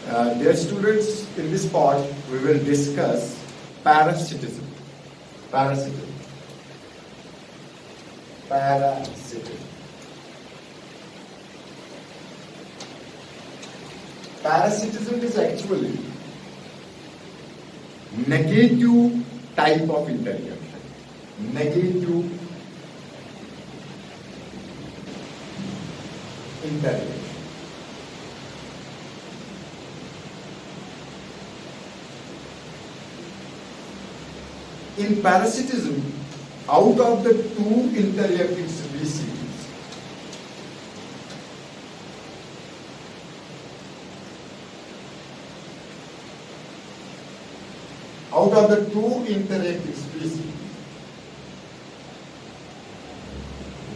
Dear students, in this part we will discuss parasitism. Parasitism. Parasitism. Parasitism is actually negative type of interaction. Negative interaction. In parasitism, out of the two interacting species,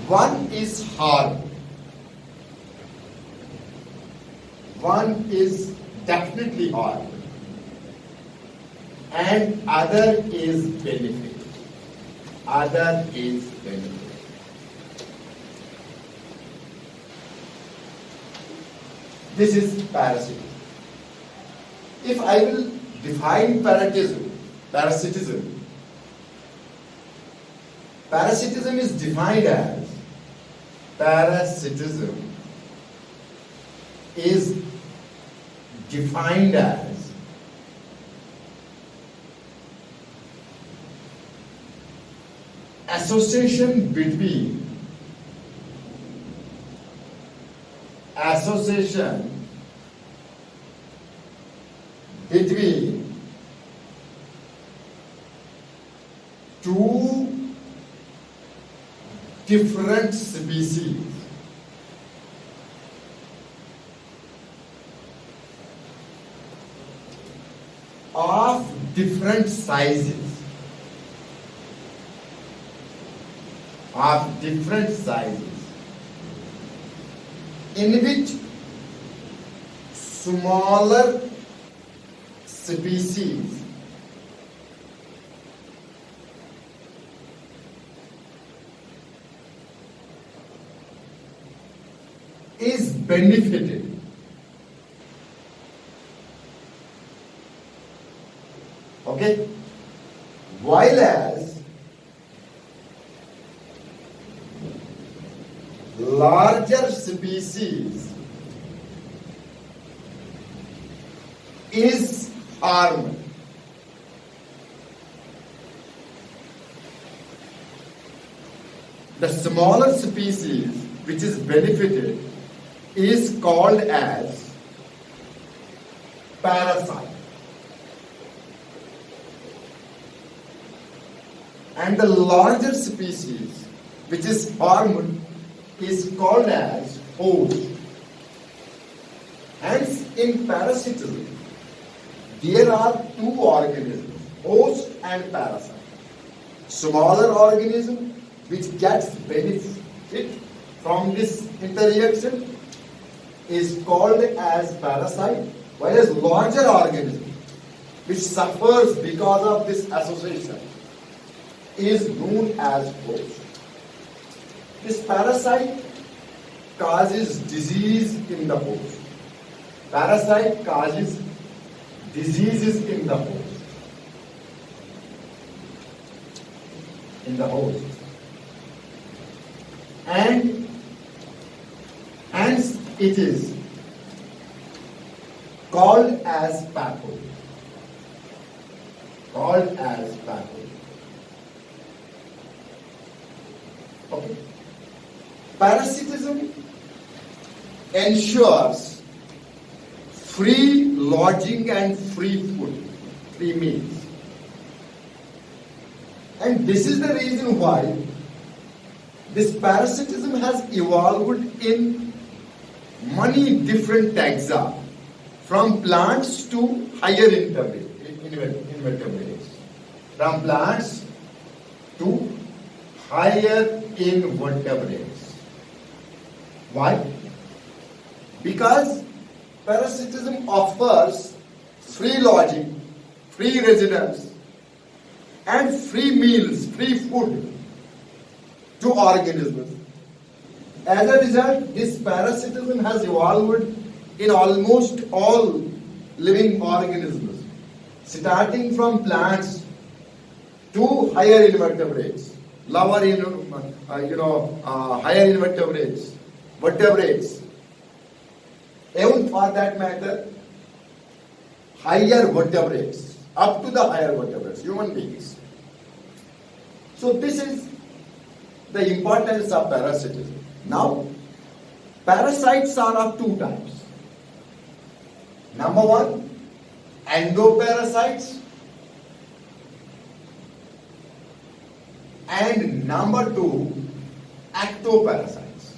one is harm, one is definitely harm, and other is benefit. Other is benefit. This is parasitism. If I will define parasitism is defined as association between two different species of different sizes, in which smaller species is benefited. Okay? While as larger species is harmed. The smaller species which is benefited is called as parasite. And the larger species which is harmed is called as host. Hence, in parasitism, there are two organisms, host and parasite. Smaller organism which gets benefit from this interaction is called as parasite, whereas larger organism which suffers because of this association is known as host. This parasite causes disease in the host. Parasite causes diseases in the host. And hence it is called as pathogen. Okay. Parasitism ensures free lodging and free food, free meals. And this is the reason why this parasitism has evolved in many different taxa, from plants to higher invertebrates. From plants to higher invertebrates. Why? Because parasitism offers free lodging, free residence, and free meals, free food to organisms. As a result, this parasitism has evolved in almost all living organisms, starting from plants to higher invertebrates, higher invertebrates, vertebrates, even for that matter, higher vertebrates, up to the higher vertebrates, human beings. So this is the importance of parasitism. Now, parasites are of two types. Number one, endoparasites, and number two, ectoparasites.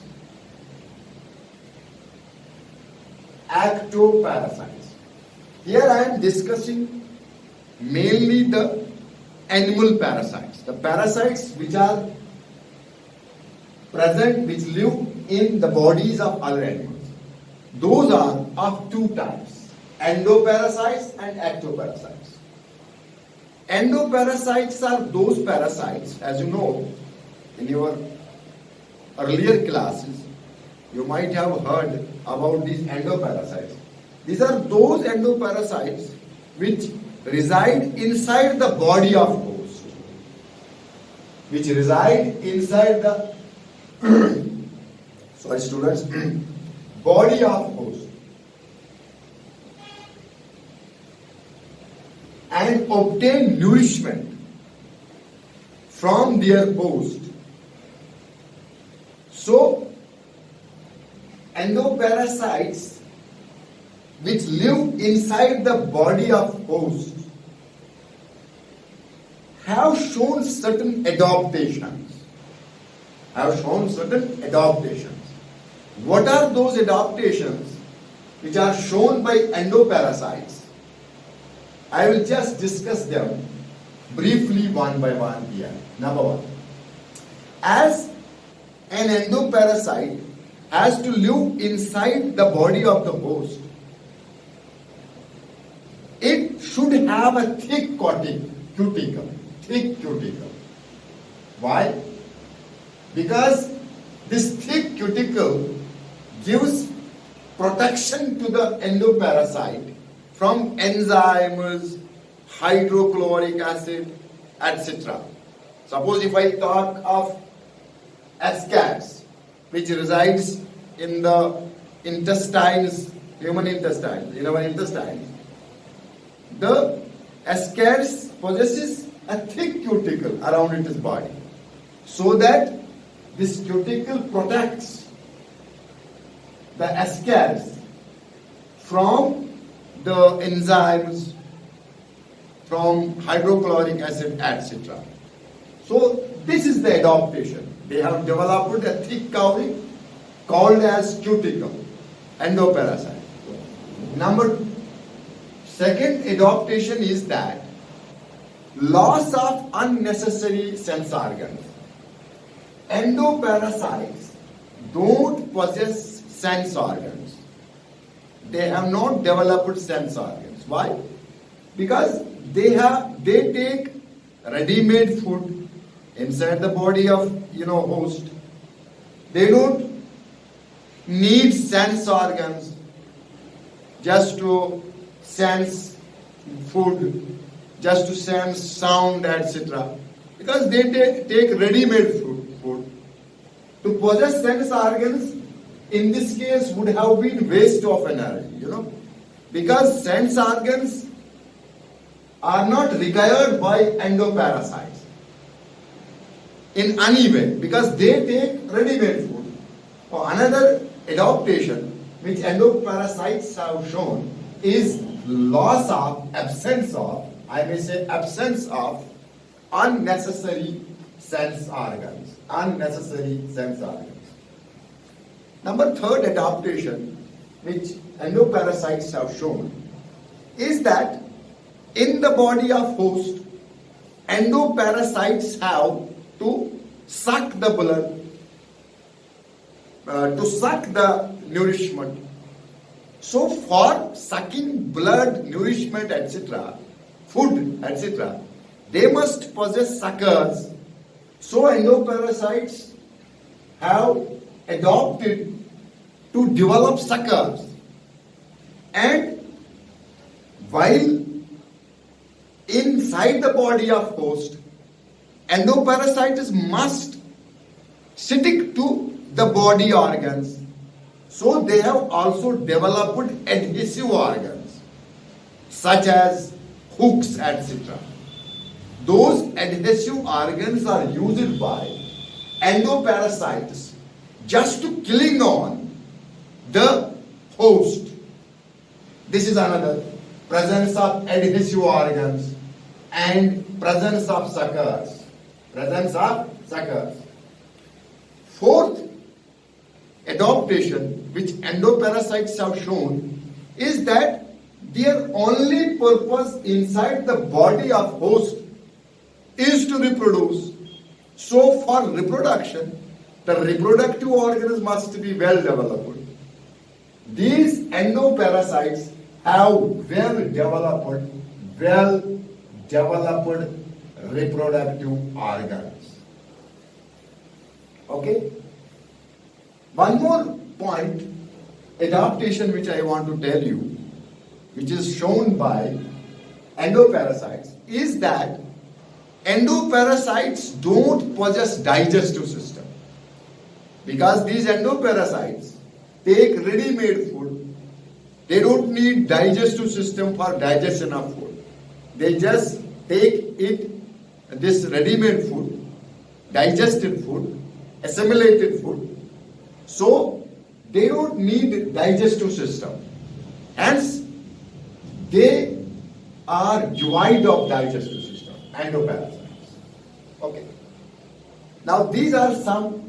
Ectoparasites. Here I am discussing mainly the animal parasites, the parasites which are present, which live in the bodies of other animals. Those are of two types, endoparasites and ectoparasites. Endoparasites are those parasites, as you know, in your earlier classes, you might have heard about these endoparasites. These are those endoparasites which reside inside the body of host, which reside inside the sorry students, body of host, and obtain nourishment from their host. So, endoparasites which live inside the body of host have shown certain adaptations. What are those adaptations which are shown by endoparasites? I will just discuss them briefly one by one here. Number one, as an endoparasite has to live inside the body of the host, it should have a thick cuticle. Why? Because this thick cuticle gives protection to the endoparasite from enzymes, hydrochloric acid, etc. Suppose if I talk of ascaris, which resides in the intestines, human intestines, in our intestines, the ascaris possesses a thick cuticle around its body, so that this cuticle protects the ascaris from the enzymes, from hydrochloric acid, etc. So this is the adaptation. They have developed a thick covering called as cuticle, endoparasite. Second adaptation is that loss of unnecessary sense organs. Endoparasites don't possess sense organs. They have not developed sense organs. Why? Because they take ready-made food inside the body of host. They don't need sense organs just to sense food, just to sense sound, etc. Because they take ready-made food. To possess sense organs, in this case, would have been waste of energy, because sense organs are not required by endoparasites in any way, because they take ready-made food. Another adaptation which endoparasites have shown is absence of unnecessary sense organs. Number third adaptation which endoparasites have shown is that in the body of host, endoparasites have to suck the blood, to suck the nourishment. So for sucking blood, nourishment, etc., food, etc., they must possess suckers. So endoparasites have adopted to develop suckers. And While inside the body of host, endoparasites must stick to the body organs. So they have also developed adhesive organs such as hooks, etc. Those adhesive organs are used by endoparasites just to cling on the host. This is another presence of adhesive organs and presence of suckers. Presence of suckers. Fourth adaptation which endoparasites have shown is that their only purpose inside the body of host is to reproduce. So for reproduction, the reproductive organs must be well developed. These endoparasites have well developed reproductive organs. Okay? One more point, adaptation which I want to tell you, which is shown by endoparasites, is that endoparasites don't possess digestive system. Because these endoparasites take ready-made food, they don't need digestive system for digestion of food. They just take this ready-made food, digested food, assimilated food. So they don't need digestive system. Hence, they are devoid of digestive system, endoparasites. Okay. Now these are some,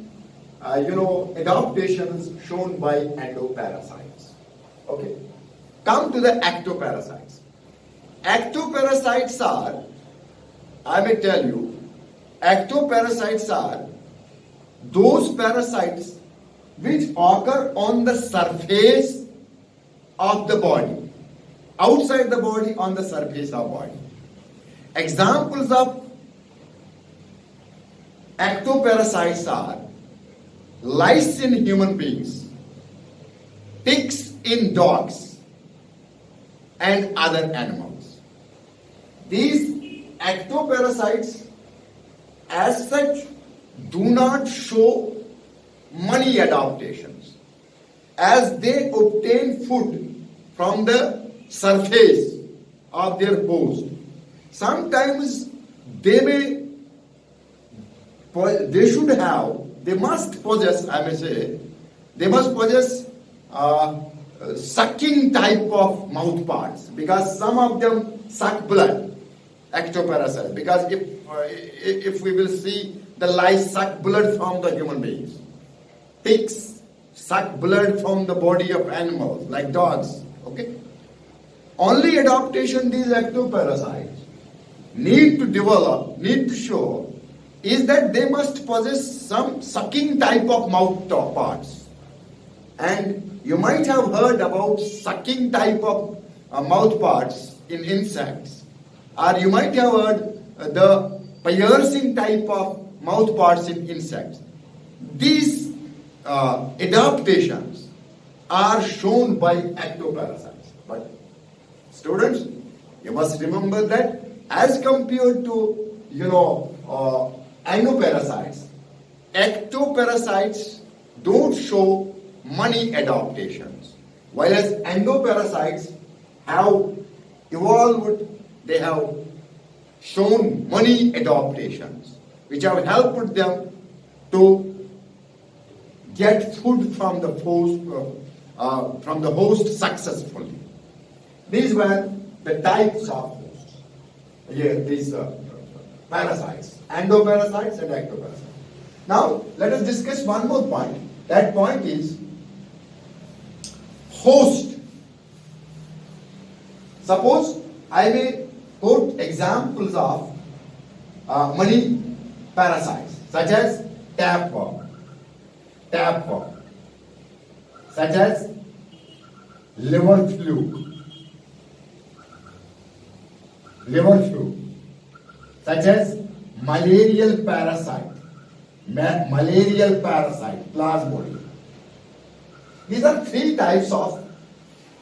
adaptations shown by endoparasites. Okay. Come to the ectoparasites. Ectoparasites are, I may tell you, ectoparasites are those parasites which occur on the surface of the body, outside the body, on the surface of body. Examples of ectoparasites are lice in human beings, ticks in dogs, and other animals. These ectoparasites, as such, do not show money adaptations, as they obtain food from the surface of their host. Sometimes they must possess sucking type of mouth parts, because some of them suck blood, ectoparasites. Because if we will see, the lice suck blood from the human beings. Ticks suck blood from the body of animals like dogs. Okay. Only adaptation these ectoparasites need to show is that they must possess some sucking type of mouth parts. And you might have heard about sucking type of mouth parts in insects, or you might have heard the piercing type of mouth parts in insects. These adaptations are shown by ectoparasites. But students, you must remember that as compared to endoparasites, ectoparasites don't show money adaptations, whereas endoparasites have evolved, they have shown money adaptations, which have helped them to get food from the host successfully. These were the types of hosts. These parasites, endoparasites and ectoparasites. Now, let us discuss one more point. That point is host. Suppose I may quote examples of money parasites, such as tapeworm, such as liver fluke, such as malarial parasite, plasmodium. These are three types of,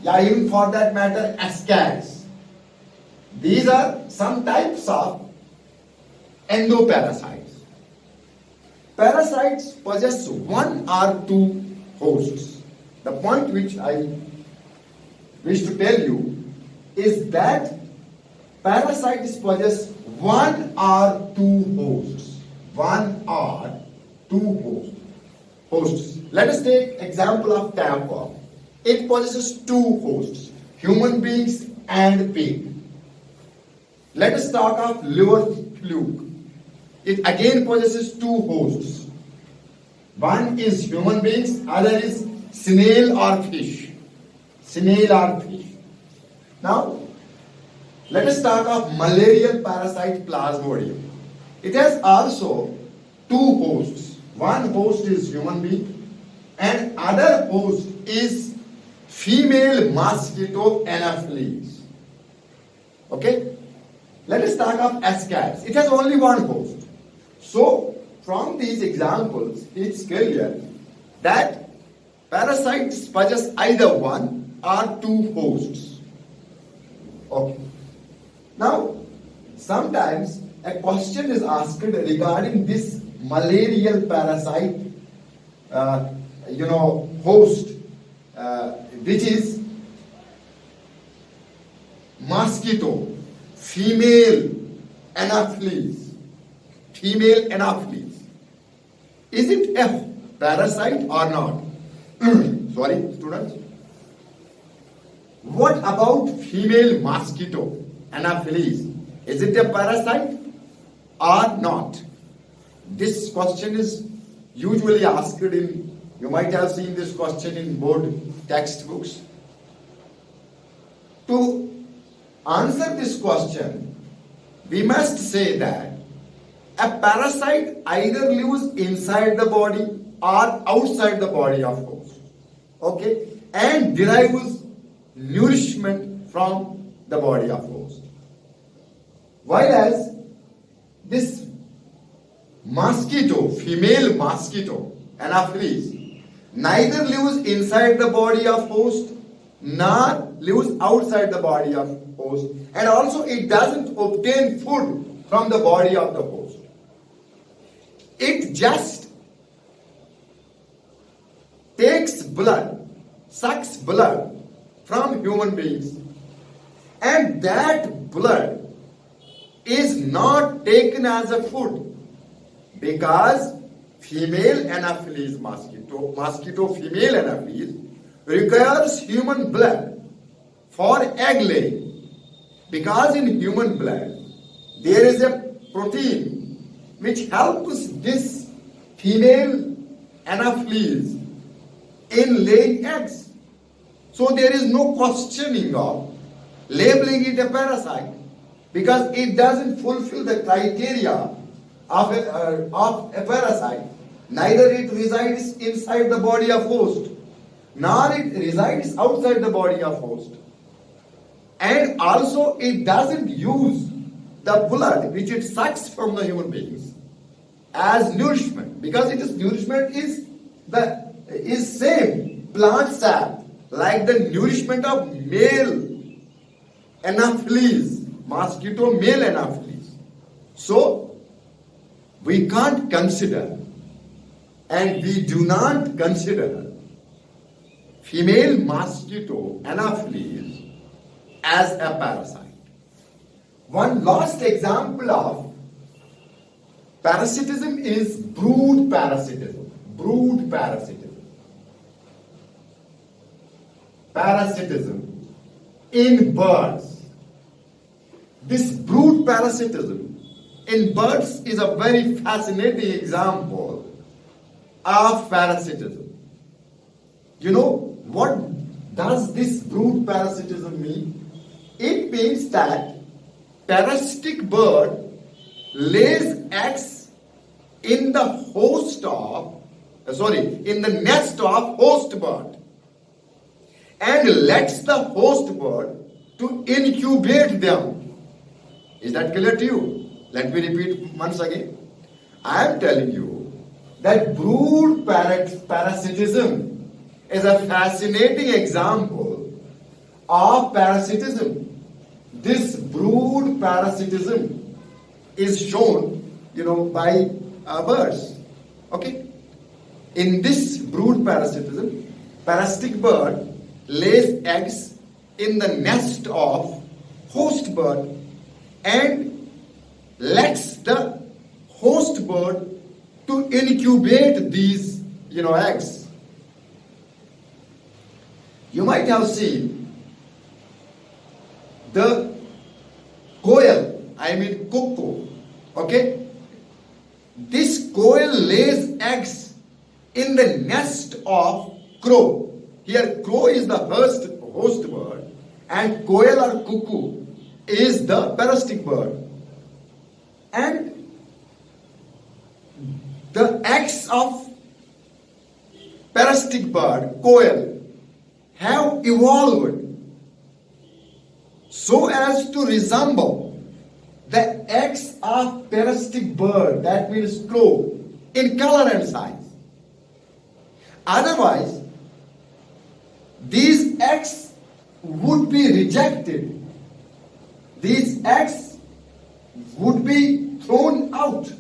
even for that matter, ascaris. These are some types of endoparasites. Parasites possess one or two hosts. The point which I wish to tell you is that parasites possess one or two hosts. One or two hosts. Let us take example of tapeworm. It possesses two hosts, human beings and pig. Let us talk of liver fluke. It again possesses two hosts. One is human beings, other is snail or fish. Snail or fish. Now, let us talk of malarial parasite Plasmodium. It has also two hosts. One host is human being and other host is female mosquito Anopheles. Okay? Let us talk of Ascaris. It has only one host. So, from these examples, it's clear that parasites possess either one or two hosts. Okay. Now, sometimes a question is asked regarding this malarial parasite, host, which is mosquito, female Anopheles. Female Anopheles. Is it a parasite or not? Sorry, students. What about female mosquito Anopheles? Is it a parasite or not? This question is usually asked you might have seen this question in board textbooks. To answer this question, we must say that a parasite either lives inside the body or outside the body of host. Okay? And derives nourishment from the body of host. Whereas this mosquito, female mosquito, Anopheles, neither lives inside the body of host nor lives outside the body of host, and also it doesn't obtain food from the body of the host. It just takes blood, sucks blood from human beings, and that blood is not taken as a food because female Anopheles mosquito female Anopheles requires human blood for egg laying, because in human blood there is a protein which helps this female Anopheles in laying eggs. So there is no questioning of labeling it a parasite because it doesn't fulfill the criteria of a parasite. Neither it resides inside the body of host, nor it resides outside the body of host. And also it doesn't use the blood which it sucks from the human beings as nourishment, because its nourishment is same plant sap like the nourishment of male Anopheles, mosquito male Anopheles. So we can't consider and we do not consider female mosquito Anopheles as a parasite. One last example of parasitism is brood parasitism. Brood parasitism. Parasitism in birds. This brood parasitism in birds is a very fascinating example of parasitism. You know what does this brood parasitism mean? It means that parasitic bird lays eggs in the in the nest of host bird and lets the host bird to incubate them. Is that clear to you? Let me repeat once again. I am telling you that brood parasitism is a fascinating example of parasitism this brood parasitism is shown, by birds. Okay? In this brood parasitism, parasitic bird lays eggs in the nest of host bird and lets the host bird to incubate these, eggs. You might have seen the quail, cuckoo, okay? This quail lays eggs in the nest of crow. Here, crow is the host bird, and quail or cuckoo is the parasitic bird. And the eggs of parasitic bird, quail, have evolved so as to resemble the eggs of parasitic bird, that means crow, in color and size. Otherwise, these eggs would be rejected. These eggs would be thrown out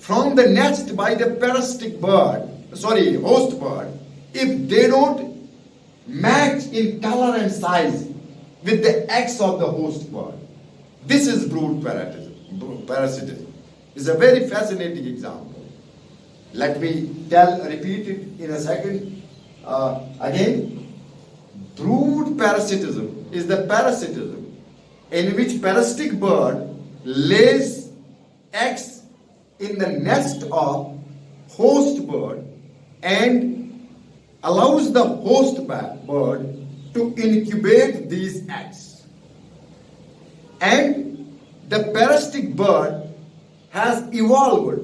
from the nest by the parasitic bird, host bird, if they don't match in color and size with the eggs of the host bird. This is brood parasitism. It's a very fascinating example. Let me repeat it in a second. Again, brood parasitism is the parasitism in which parasitic bird lays eggs in the nest of host bird and allows the host bird to incubate these eggs. And the parasitic bird has evolved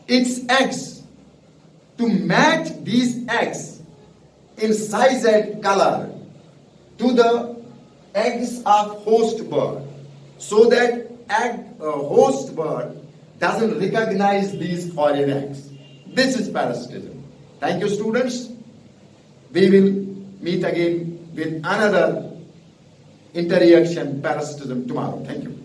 its eggs to match these eggs in size and color to the eggs of host bird, so that host bird doesn't recognize these foreign eggs. This is parasitism. Thank you, students. We will meet again with another interaction parasitism tomorrow. Thank you.